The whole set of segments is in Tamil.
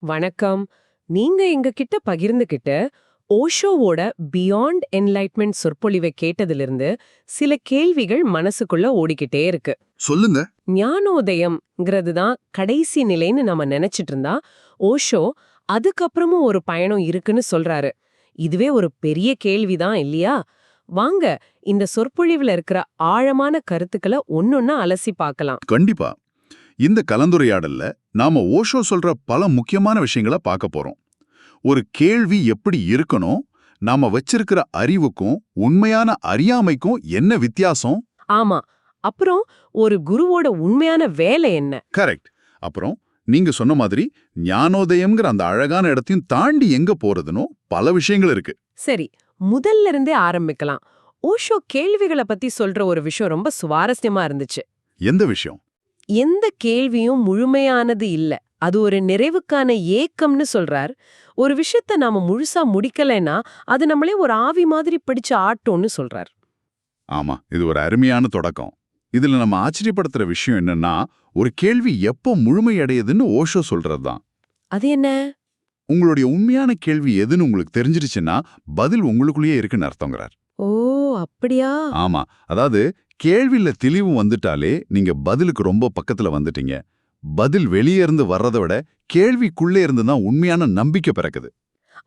வணக்கம். நீங்க எங்க கிட்ட பகிர்ந்துகிட்ட ஓஷோவோட பியாண்ட் என்லைட்மெண்ட் சொற்பொழிவை கேட்டதிலிருந்து சில கேள்விகள் மனசுக்குள்ள ஓடிக்கிட்டே இருக்கு. சொல்லுங்க. ஞானோதயம்ங்கிறது தான் கடைசி நிலைன்னு நம்ம நினைச்சிட்டு இருந்தா, ஓஷோ அதுக்கப்புறமும் ஒரு பயணம் இருக்குன்னு சொல்றாரு. இதுவே ஒரு பெரிய கேள்விதான் இல்லையா? வாங்க இந்த சொற்பொழிவுல இருக்கிற ஆழமான கருத்துக்களை ஒன்னொன்னா அலசி பார்க்கலாம். கண்டிப்பா. இந்த கலந்துரையாடல்ல நாம ஓஷோ சொல்ற பல முக்கியமான விஷயங்களை பார்க்க போறோம். ஒரு கேள்வி எப்படி இருக்கணும், நாம வச்சிருக்கிற அறிவுக்கும் உண்மையான அறியாமைக்கும் என்ன வித்தியாசம்? ஆமா. அப்புறம் ஒரு குருவோட உண்மையான வேலை என்ன? கரெக்ட். அப்புறம் நீங்க சொன்ன மாதிரி ஞானோதயம்ங்கிற அந்த அழகான இடத்தையும் தாண்டி எங்க போறதுனோ பல விஷயங்கள் இருக்கு. சரி, முதல்ல இருந்தே ஆரம்பிக்கலாம். ஓஷோ கேள்விகளை பத்தி சொல்ற ஒரு விஷயம் ரொம்ப சுவாரஸ்யமா இருந்துச்சு. எந்த விஷயம்? எந்த கேள்வியும் முழுமையானது இல்ல, அது ஒரு நிறைவுக்கான ஏக்கம்னு சொல்றார். ஒரு விஷயத்த நாம முழுசா முடிக்கலைன்னா அது நம்மளே ஒரு ஆவி மாதிரி பிடிச்சு ஆட்டோன்னு சொல்றார். ஆமா, இது ஒரு அருமையான தொடக்கம். இதுல நம்ம ஆச்சரியப்படுத்துற விஷயம் என்னன்னா, ஒரு கேள்வி எப்போ முழுமையடையுதுன்னு ஓஷோ சொல்றதுதான். அது என்ன? உங்களுடைய உண்மையான கேள்வி எதுன்னு உங்களுக்கு தெரிஞ்சிருச்சுன்னா பதில் உங்களுக்குள்ளேயே இருக்குன்னு அர்த்தங்கிறார். ஓ, அப்படியா? ஆமா, அதாவது கேள்வியில தெளிவு வந்துட்டாலே நீங்க பதிலுக்கு ரொம்ப பக்கத்துல வந்துட்டீங்க. பதில் வெளியே இருந்து வர்றதை விட கேள்விக்குள்ளே இருந்து தான் உண்மையான நம்பிக்கை பிறக்குது.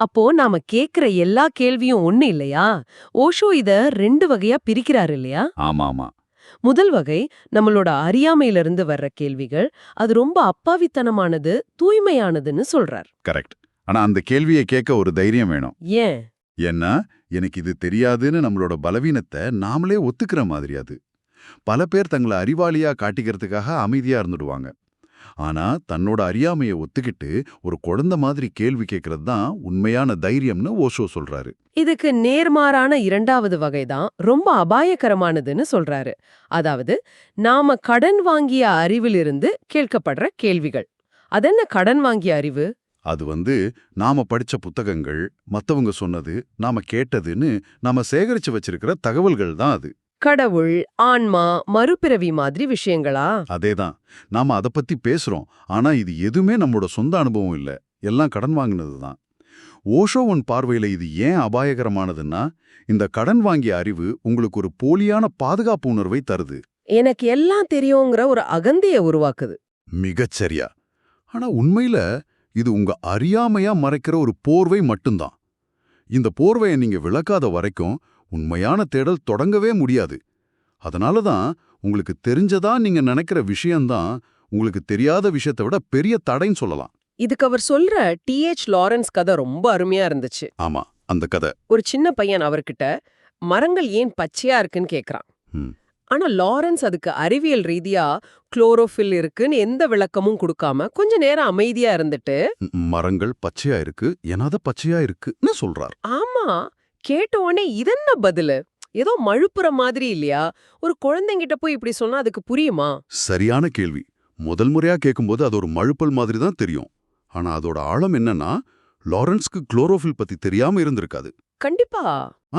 அப்போ நாம கேக்குற எல்லா கேள்வியும் ஒண்ணு இல்லையா? ஓஷோ இத 2 வகையா பிரிக்கிறாரு இல்லையா? ஆமா ஆமா. முதல் வகை நம்மளோட அறியாமையிலிருந்து வர்ற கேள்விகள். அது ரொம்ப அப்பாவித்தனமானது, தூய்மையானதுன்னு சொல்றார். கரெக்ட். ஆனா அந்த கேள்வியை கேட்க ஒரு தைரியம் வேணும். ஏன்? ஏன்னா எனக்கு இது தெரியாதுன்னு நம்மளோட பலவீனத்தை நாமளே ஒத்துக்கிற மாதிரி அது. பல பேர் தங்களை அறிவாளியா காட்டிக்கிறதுக்காக அமைதியா இருந்துடுவாங்க. ஆனா தன்னோட அறியாமையை ஒத்துக்கிட்டு ஒரு குழந்தை மாதிரி கேள்வி கேட்கறது தான் உண்மையான தைரியம்னு ஓஷோ சொல்றாரு. இதுக்கு நேர்மாறான 2வது வகைதான் ரொம்ப அபாயகரமானதுன்னு சொல்றாரு. அதாவது நாம கடன் வாங்கிய அறிவிலிருந்து கேட்கப்படுற கேள்விகள். அதென்ன கடன் வாங்கிய அறிவு? அது நாம படிச்ச புத்தகங்கள், மத்தவங்க சொன்னது, நாம கேட்டதுன்னு நாம சேகரிச்சு வச்சிருக்கிற தகவல்கள் தான் அது. கடவுள், ஆன்மா, மறுபிறவி மாதிரி விஷயங்களா? அதேதான். நாம அத பத்தி பேசுறோம். ஆனா இது எதுவுமே நம்மளோட சொந்த அனுபவம் இல்ல. எல்லாம் கடன் வாங்கினது தான். ஓஷோவின் பார்வையில இது ஏன் அபாயகரமானதுன்னா, இந்த கடன் வாங்கிய அறிவு உங்களுக்கு ஒரு போலியான பாதுகாப்பு உணர்வை தருது. எனக்கு எல்லாம் தெரியுங்கிற ஒரு அகந்தைய உருவாக்குது. மிகச்சரியா. ஆனா உண்மையில இது உங்க அறியாமையா மறைக்கிற ஒரு போர்வை மட்டும்தான். இந்த போர்வையை நீங்க விளக்காத வரைக்கும் உண்மையான தேடல் தொடங்கவே முடியாது. அதனால தான் உங்களுக்கு தெரிஞ்சதா நீங்க நினைக்கிற விஷயம்தான் உங்களுக்கு தெரியாத விஷயத்தை விட பெரிய தடைன்னு சொல்லலாம். இதுக்கு அவர் சொல்ற T.H. லாரன்ஸ் கதை ரொம்ப அருமையா இருந்துச்சு. ஆமா, அந்த கதை. ஒரு சின்ன பையன் அவர்கிட்ட மரங்கள் ஏன் பச்சையா இருக்குன்னு கேக்குறான். ம். ஆனா லாரன்ஸ் அதுக்கு அறிவியல் ரீதியா குளோரோஃபில் இருக்குன்னு எந்த விளக்கமும் கொடுக்காம கொஞ்ச நேரம் அமைதியா இருந்துட்டு, மரங்கள் பச்சையா இருக்கு, எனாத பச்சையா இருக்குன்னு சொல்றார். ஆமா, கேட்ட உடனே இதென்ன பதிலு? ஏதோ மழுப்புற மாதிரி இல்லையா? ஒரு குழந்தைங்கிட்ட போய் இப்படி சொன்னா அதுக்கு புரியுமா? சரியான கேள்வி. முதல் முறையா கேட்கும்போது அது ஒரு மழுப்பல் மாதிரி தான் தெரியும். ஆனா அதோட ஆழம் என்னன்னா, லாரன்ஸ்க்கு குளோரோஃபில் பத்தி தெரியாம இருந்திருக்காது. கண்டிப்பா.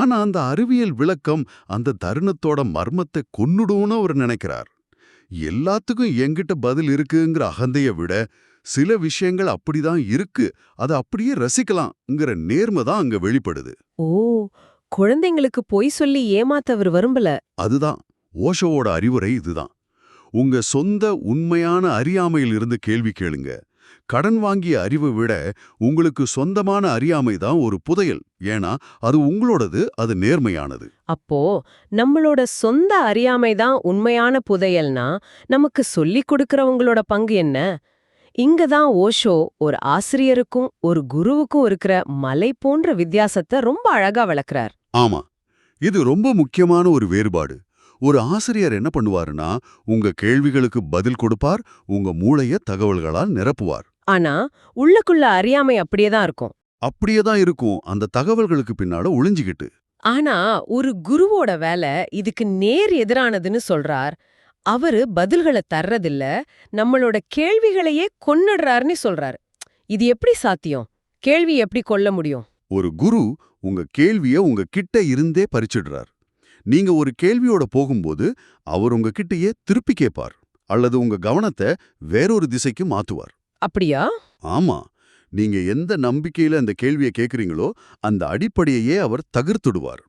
ஆனா அந்த அறிவியல் விளக்கம் அந்த தருணத்தோட மர்மத்தை கொன்னுடும்னு அவர் நினைக்கிறார். எல்லாத்துக்கும் என்கிட்ட பதில் இருக்குங்கிற அகந்தைய விட சில விஷயங்கள் அப்படிதான் இருக்கு, அதை அப்படியே ரசிக்கலாம்ங்கிற நேர்மை தான் அங்க வெளிப்படுது. ஓ, குழந்தைங்களுக்கு பொய் சொல்லி ஏமாத்த அவர் விரும்பல. அதுதான் ஓஷோவோட அறிவுரை. இதுதான் உங்க சொந்த உண்மையான அறியாமையில் இருந்து கேள்வி கேளுங்க. கடன் வாங்கிய அறிவை விட உங்களுக்கு சொந்தமான அறியாமை தான் ஒரு புதையல். ஏன்னா அது உங்களோடது, அது நேர்மையானது. அப்போ நம்மளோட சொந்த அறியாமை தான் உண்மையான புதையல்னா நமக்கு சொல்லிக் கொடுக்கறவங்களோட பங்கு என்ன? இங்க தான் ஓஷோ ஒரு ஆசிரியருக்கும் ஒரு குருவுக்கும் இருக்கிற மலை போன்ற வித்தியாசத்தை ரொம்ப அழகா விளக்குறார். ஆமா, இது ரொம்ப முக்கியமான ஒரு வேறுபாடு. ஒரு ஆசிரியர் என்ன பண்ணுவாருன்னா, உங்க கேள்விகளுக்கு பதில் கொடுப்பார், உங்க மூளைய தகவல்களால் நிரப்புவார். ஆனா உள்ளுக்குள்ள அறியாமை அப்படியே தான் இருக்கும். அப்படியே தான் இருக்கும், அந்த தகவல்களுக்கு பின்னால ஒளிஞ்சுகிட்டு. ஆனா ஒரு குருவோட வேலை இதுக்கு நேர் எதிரானதுன்னு சொல்றார். அவரு பதில்களை தர்றதில்ல, நம்மளோட கேள்விகளையே கொன்னுடுறாருன்னு சொல்றாரு. இது எப்படி சாத்தியம்? கேள்வி எப்படி கொல்ல முடியும்? ஒரு குரு உங்க கேள்விய உங்க கிட்ட இருந்தே பறிச்சிடுறார். நீங்க ஒரு கேள்வியோட போகும்போது அவர் உங்க கிட்டயே திருப்பி கேட்பார், அல்லது உங்க கவனத்தை வேறொரு திசைக்கு மாத்துவார். அப்படியா? ஆமா, நீங்க எந்த நம்பிக்கையில அந்த கேள்வியை கேக்குறீங்களோ அந்த அடிப்படையையே அவர் தகர்த்துடுவார்.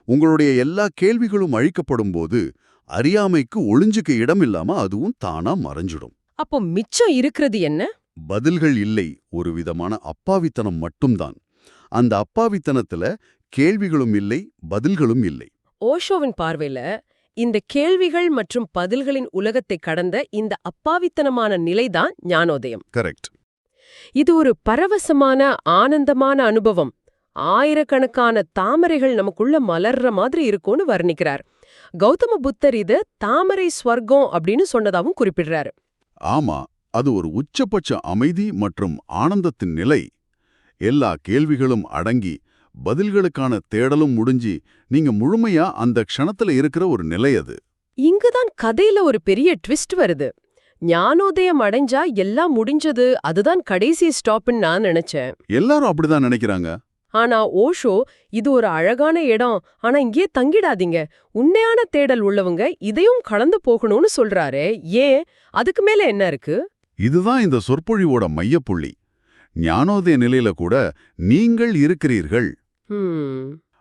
உங்களுடைய எல்லா கேள்விகளும் அழிக்கப்படும் போது அறியாமைக்கு ஒளிஞ்சுக்க இடம் இல்லாம அதுவும் தானா மறைஞ்சிடும். அப்போ மிச்சம் இருக்கிறது என்ன? பதில்கள் இல்லை, ஒரு விதமான அப்பாவித்தனம் மட்டும்தான். அந்த அப்பாவித்தனத்துல கேள்விகளும் இல்லை, பதில்களும் இல்லை. ஓஷோவின் பார்வையில இந்த கேள்விகள் மற்றும் பதில்களின் உலகத்தை கடந்த இந்த அப்பாவித்தனமான நிலைதான் ஞானோதயம். கரெக்ட். இது ஒரு பரவசமான ஆனந்தமான அனுபவம். ஆயிரக்கணக்கான தாமரைகள் நமக்குள்ள மலர்ற மாதிரி இருக்கும்னு வர்ணிக்கிறார். கௌதம புத்தர் இது தாமரை ஸ்வர்க்கம் அப்படின்னு சொன்னதாவும் குறிப்பிடுறாரு. ஆமா, அது ஒரு உச்சபட்ச அமைதி மற்றும் ஆனந்தத்தின் நிலை. எல்லா கேள்விகளும் அடங்கி பதில்களுக்கான தேடலும் முடிஞ்சு நீங்க முழுமையா அந்த க்ஷணத்துல இருக்கிற ஒரு நிலை அது. இங்குதான் கதையில ஒரு பெரிய ட்விஸ்ட் வருது. ஞானோதயம் அடைஞ்சா எல்லாம் முடிஞ்சது, அதுதான் கடைசி ஸ்டாப்னு நான் நினைச்சேன். எல்லாரும் அப்படிதான் நினைக்கிறாங்க. ஆனா ஓஷோ இது ஒரு அழகான இடம், ஆனா இங்கே தங்கிடாதீங்க, உண்மையான தேடல் உள்ளவங்க இதையும் கடந்து போகணும்னு சொல்றாரே. ஏன்? அதுக்கு மேல என்ன இருக்கு? இதுதான் இந்த சொற்பொழிவோட மையப்புள்ளி. ஞானோதய நிலையில கூட நீங்கள் இருக்கிறீர்கள்.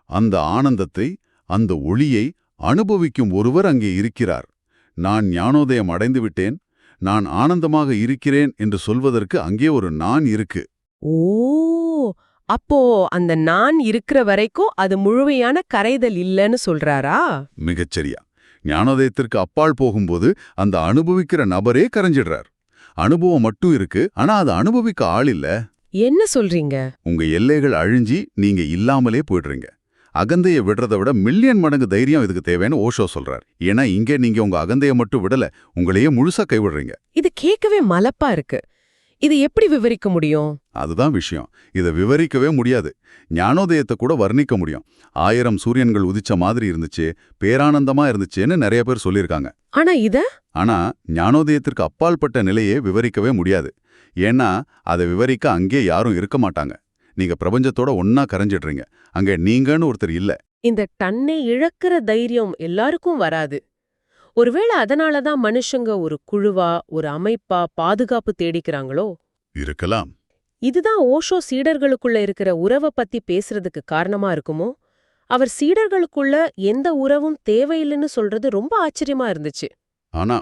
அந்த ஆனந்தத்தை, அந்த ஒளியை அனுபவிக்கும் ஒருவர் அங்கே இருக்கிறார். நான் ஞானோதயம் அடைந்து விட்டேன், நான் ஆனந்தமாக இருக்கிறேன் என்று சொல்வதற்கு அங்கே ஒரு நான் இருக்கு. ஓ, அப்போ அந்த நான் இருக்கிற வரைக்கும் அது முழுமையான கரைதல் இல்லைன்னு சொல்றாரா? மிகச்சரியா. ஞானோதயத்திற்கு அப்பால் போகும்போது அந்த அனுபவிக்கிற நபரே கரைஞ்சிடுறார். அனுபவம் மட்டும் இருக்கு, ஆனா அது அனுபவிக்க ஆள் இல்ல. என்ன சொல்றீங்க? உங்க எல்லைகள் அழிஞ்சி நீங்க இல்லாமலே போயிடுறீங்க. அகந்தையை விடுறதை விட மில்லியன் மடங்கு தைரியம் இதுக்கு தேவைன்னு ஓஷோ சொல்றார். ஏன்னா இங்கே நீங்க உங்க அகந்தையை மட்டும் விடல, உங்களையே முழுசா கைவிடுறீங்க. இது கேட்கவே மலப்பா இருக்கு. இது எப்படி விவரிக்க முடியும்? அதுதான் விஷயம். இதை விவரிக்கவே முடியாது. ஞானோதயத்தை கூட வர்ணிக்க முடியும். 1000 சூரியன்கள் உதிச்ச மாதிரி இருந்துச்சு, பேரானந்தமா இருந்துச்சுன்னு நிறைய பேர் சொல்லியிருக்காங்க. ஆனா ஞானோதயத்திற்கு அப்பால்பட்ட நிலையே விவரிக்கவே முடியாது. ஏன்னா அதை விவரிக்க அங்கே யாரும் இருக்க மாட்டாங்க. நீங்க பிரபஞ்சத்தோட ஒன்னா கரைஞ்சிடுறீங்க. அங்க நீங்கன்னு ஒருத்தர் இல்ல. இந்த தன்னை இழக்கிற தைரியம் எல்லாருக்கும் வராது. ஒருவேளை அதனாலதான் மனுஷங்க ஒரு குழுவா, ஒரு அமைப்பா பாதுகாப்பு தேடிக்கிறாங்களோ? இருக்கலாம். இதுதான் ஓஷோ சீடர்களுக்குள்ள இருக்கிற உறவை பத்தி பேசுறதுக்கு காரணமா இருக்குமோ? அவர் சீடர்களுக்குள்ள எந்த உறவும் தேவையில்லைன்னு சொல்றது ரொம்ப ஆச்சரியமா இருந்துச்சு. ஆனா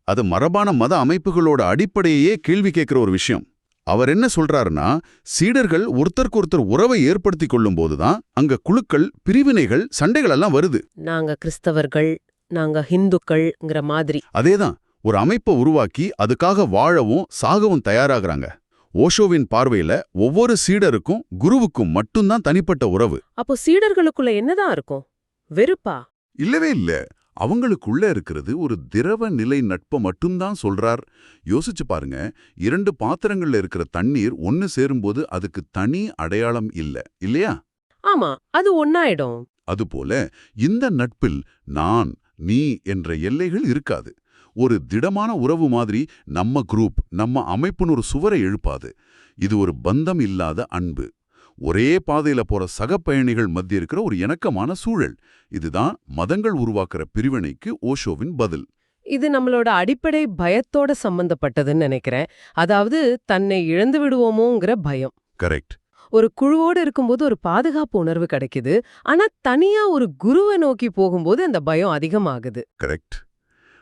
அது மரபான மத அமைப்புகளோட அடிப்படையே கேள்வி கேட்கிற ஒரு விஷயம். அவர் என்ன சொல்றாருன்னா, சீடர்கள் ஒருத்தருக்கு ஒருத்தர் உறவை ஏற்படுத்திக் கொள்ளும் போதுதான் அங்க குழுக்கள், பிரிவினைகள், சண்டைகள் எல்லாம் வருது. நாங்க கிறிஸ்தவர்கள், நாங்க ஹிந்துக்கள்ங்கிற மாதிரி. அதேதான், ஒரு அமைப்பை உருவாக்கி அதுக்காக வாழவும் சாகவும் தயாராகிறாங்க. ஓஷோவின் பார்வையில ஒவ்வொரு சீடருக்கும் குருவுக்கும் மட்டும்தான் தனிப்பட்ட உறவு. அப்போ சீடர்களுக்குள்ள என்னதான் இருக்கும்? வெறுப்பா? இல்லவே இல்ல. அவங்களுக்குள்ள இருக்கிறது ஒரு திரவ நிலை நட்பை மட்டும்தான் சொல்றார். யோசிச்சு பாருங்க, 2 பாத்திரங்கள்ல இருக்கிற தண்ணீர் ஒன்னு சேரும்போது அதுக்கு தனி அடையாளம் இல்ல, இல்லையா? ஆமா, அது ஒன்னாயிடும். அதுபோல இந்த நட்பில் நான், நீ என்ற எல்லைகள் இருக்காது. ஒரு திடமான உறவு மாதிரி நம்ம குரூப், நம்ம அமைப்புன்னு ஒரு சுவரை எழுப்பாது. இது ஒரு பந்தம் இல்லாத அன்பு. ஒரே பாதையில போற சக பயணிகள் மத்திய இருக்கிற ஒரு இணக்கமான சூழல். இதுதான் மதங்கள் உருவாக்குற பிரிவினைக்கு ஓஷோவின் பதில். இது நம்மளோட அடிப்படை பயத்தோட சம்பந்தப்பட்டதுன்னு நினைக்கிறேன். அதாவது தன்னை இழந்து விடுவோமோங்கிற பயம். கரெக்ட். ஒரு குழுவோடு இருக்கும்போது ஒரு பாதுகாப்பு உணர்வு கிடைக்குது. ஆனா தனியா ஒரு குருவை நோக்கி போகும்போது அந்த பயம் அதிகமாகுது. கரெக்ட்.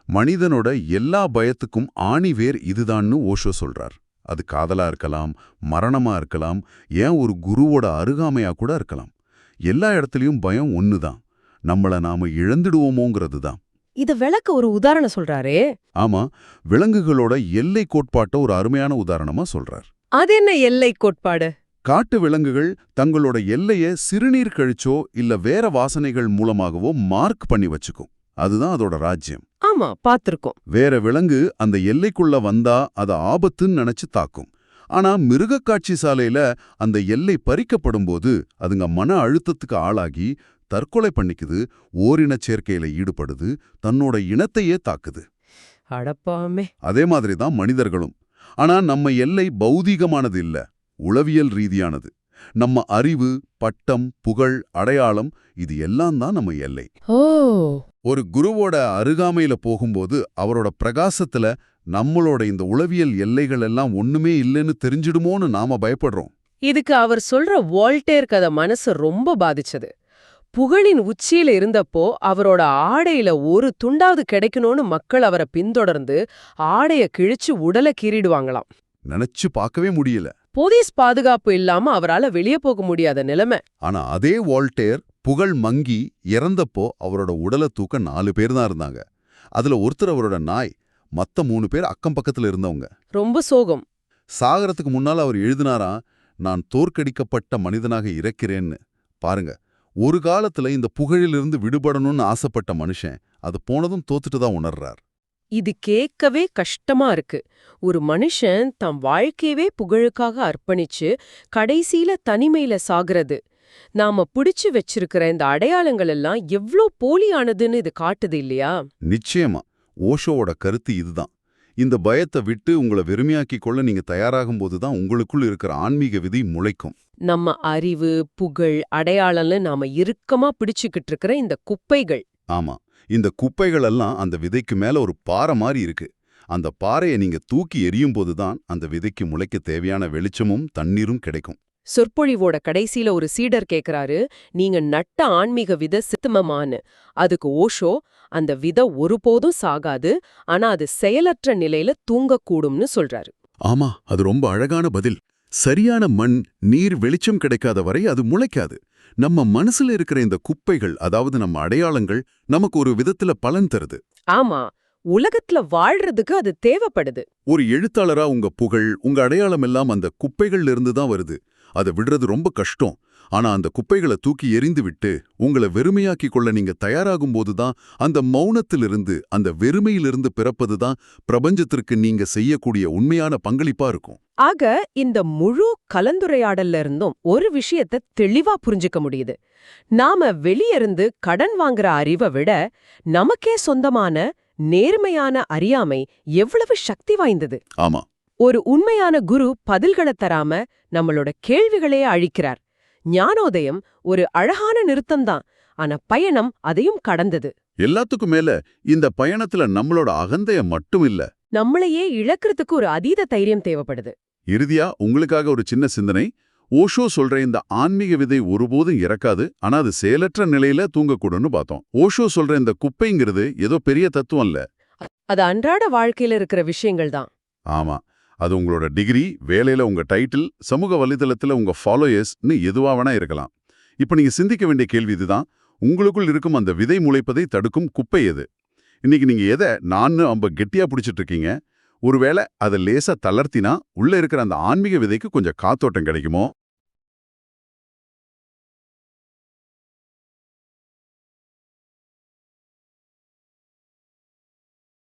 மனிதனோட எல்லா பயத்துக்கும் ஆணிவேர் இதுதான்னு ஓஷோ சொல்றார். அது காதலா இருக்கலாம், மரணமா இருக்கலாம், ஏன் ஒரு குருவோட அருகாமையா கூட இருக்கலாம். எல்லா இடத்துலயும் பயம் ஒண்ணுதான், நம்மள நாம இழந்துடுவோமோங்கிறது தான். இத விளக்க ஒரு உதாரணம் சொல்றாரே. ஆமா, விலங்குகளோட எல்லை கோட்பாட்டை ஒரு அருமையான உதாரணமா சொல்றார். அது என்ன எல்லை கோட்பாடு? காட்டு விலங்குகள் தங்களோட எல்லைய சிறுநீர் கழிச்சோ இல்ல வேற வாசனைகள் மூலமாகவோ மார்க் பண்ணி வச்சுக்கும். அதுதான் அதோட ராஜ்யம். ஆமா, பாத்திருக்கோம். வேற விலங்கு அந்த எல்லைக்குள்ள வந்தா அத ஆபத்துன்னு நினைச்சு தாக்கும். ஆனா மிருகக் காட்சி சாலையில அந்த எல்லை பறிக்கப்படும் போது அதுங்க மன அழுத்தத்துக்கு ஆளாகி தற்கொலை பண்ணிக்குது, ஓரினச் சேர்க்கையில ஈடுபடுது, தன்னோட இனத்தையே தாக்குது. அடப்பாமே. அதே மாதிரி தான் மனிதர்களும். ஆனா நம்ம எல்லை பௌதீகமானது இல்ல, உளவியல் ரீதியானது. நம்ம அறிவு, பட்டம், புகழ், அடையாளம், இது எல்லாம் தான் நம்ம எல்லை. ஓ. ஒரு குருவோட அருகாமையில போகும்போது அவரோட பிரகாசத்துல நம்மளோட இந்த உளவியல் எல்லைகள் எல்லாம் ஒண்ணுமே இல்லைன்னு தெரிஞ்சிடுமோன்னு நாம பயப்படுறோம். இதுக்கு அவர் சொல்ற வால்டேர் கதை மனசு ரொம்ப பாதிச்சது. புகழின் உச்சியில இருந்தப்போ அவரோட ஆடையில ஒரு துண்டாவது கிடைக்கணும்னு மக்கள் அவரை பின்தொடர்ந்து ஆடைய கிழிச்சு உடலை கீறிடுவாங்களாம். நினைச்சு பார்க்கவே முடியல. போலீஸ் பாதுகாப்பு இல்லாம அவரால வெளியே போக முடியாத நிலைமை. ஆனா அதே வால்டேர் புகழ் மங்கி இறந்தப்போ அவரோட உடலை தூக்க 4 பேர் தான் இருந்தாங்க. அதுல ஒருத்தர் அவரோட நாய், மத்த 3 பேர் அக்கம் பக்கத்துல இருந்தவங்க. ரொம்ப சோகம். சாகரத்துக்கு முன்னால அவர் எழுதினாராம், நான் தோற்கடிக்கப்பட்ட மனிதனாக இறக்கிறேன்னு. பாருங்க, ஒரு காலத்துல இந்த புகழிலிருந்து விடுபடணும்னு ஆசைப்பட்ட மனுஷன் அது போனதும் தோத்துட்டு தான் உணர்றார். இது கேட்கவே கஷ்டமா இருக்கு. ஒரு மனுஷன் தம் வாழ்க்கையவே புகழுக்காக அர்ப்பணிச்சு கடைசியில தனிமையில சாகுறது. நாம பிடிச்சு வச்சிருக்கிற இந்த அடையாளங்கள் எல்லாம் எவ்ளோ போலியானதுன்னு இது காட்டுது இல்லையா? நிச்சயமா ஓஷோவோட கருத்து இதுதான். இந்த பயத்தை விட்டு உங்களை வெறுமையாக்கிக் கொள்ள நீங்க தயாராகும்போது தான் உங்களுக்குள் இருக்கிற ஆன்மீக விதி முளைக்கும். நம்ம அறிவு, புகழ், அடையாளம்னு நாம இறுக்கமா பிடிச்சுக்கிட்டு இருக்கிற இந்த குப்பைகள். ஆமா, இந்த குப்பைகள் எல்லாம் அந்த விதைக்கு மேல ஒரு பாறை மாதிரி இருக்கு. அந்த பாறையை நீங்க தூக்கி எறியும்போது தான் அந்த விதைக்கு முளைக்க தேவையான வெளிச்சமும் தண்ணீரும் கிடைக்கும். சொற்பொழிவோட கடைசியில ஒரு சீடர் கேக்குறாரு, நீங்க நட்ட ஆன்மீக விதை சித்தமமான்னு. அதுக்கு ஓஷோ, அந்த விதை ஒருபோதும் சாகாது, ஆனா அது செயலற்ற நிலையில தூங்கக்கூடும்னு சொல்றாரு. ஆமா, அது ரொம்ப அழகான பதில். சரியான மண், நீர், வெளிச்சம் கிடைக்காத வரை அது முளைக்காது. நம்ம மனசுல இருக்கிற இந்த குப்பைகள், அதாவது நம்ம அடையாளங்கள், நமக்கு ஒரு விதத்துல பலன் தருது. ஆமா, உலகத்துல வாழ்றதுக்கு அது தேவைப்படுது. ஒரு எழுத்தாளரா உங்க புகழ், உங்க அடையாளம் எல்லாம் அந்த குப்பைகள்ல இருந்து தான் வருது. அதை விடுறது ரொம்ப கஷ்டம். ஆனா அந்த குப்பைகளை தூக்கி எறிந்து விட்டு உங்களை வெறுமையாக்கிக் கொள்ள நீங்க தயாராகும்போது தான் அந்த மௌனத்திலிருந்து, அந்த வெறுமையிலிருந்து பிறப்பது தான் பிரபஞ்சத்திற்கு நீங்க செய்யக்கூடிய உண்மையான பங்களிப்பா இருக்கும். ஆக இந்த முழு கலந்துரையாடல்ல இருந்தும் ஒரு விஷயத்தை தெளிவா புரிஞ்சுக்க முடியுது. நாம வெளியிருந்து கடன் வாங்குற அறிவை விட நமக்கே சொந்தமான நேர்மையான அறியாமை எவ்வளவு சக்தி வாய்ந்தது. ஆமா, ஒரு உண்மையான குரு பதில்களை தராம நம்மளோட கேள்விகளையே அழிக்கிறார். ஞானோதயம் ஒரு அழகான நிறுத்தம்தான், ஆனா பயணம் அதையும் கடந்தது. எல்லாத்துக்கும் மேல இந்த பயணத்துல நம்மளோட அகந்தைய மட்டும் இல்ல, நம்மளையே இழக்கிறதுக்கு ஒரு அதீத தைரியம் தேவைப்படுது. இறுதியா உங்களுக்காக ஒரு சின்ன சிந்தனை. ஓஷோ சொல்ற இந்த ஆன்மீக விதை ஒருபோதும் இறக்காது, ஆனா அது செயலற்ற நிலையில தூங்கக்கூடும்னு பார்த்தோம். ஓஷோ சொல்ற இந்த குப்பைங்கிறது ஏதோ பெரிய தத்துவம் இல்ல, அது அன்றாட வாழ்க்கையில இருக்கிற விஷயங்கள் தான். ஆமா, அது உங்களோட டிகிரி, வேலையில உங்க டைட்டில், சமூக வலைதளத்துல உங்க ஃபாலோயர்ஸ்னு எதுவா வேணா இருக்கலாம். இப்ப நீங்க சிந்திக்க வேண்டிய கேள்வி இதுதான். உங்களுக்குள் இருக்கும் அந்த விதை முளைப்பதை தடுக்கும் குப்பை எது? இன்னைக்கு நீங்க எதை நான் ரொம்ப கெட்டியா பிடிச்சிட்டு இருக்கீங்க? ஒருவேளை அதை லேசா தளர்த்தினா உள்ள இருக்கிற அந்த ஆன்மீக விதைக்கு கொஞ்சம் காத்தோட்டம் கிடைக்குமோ?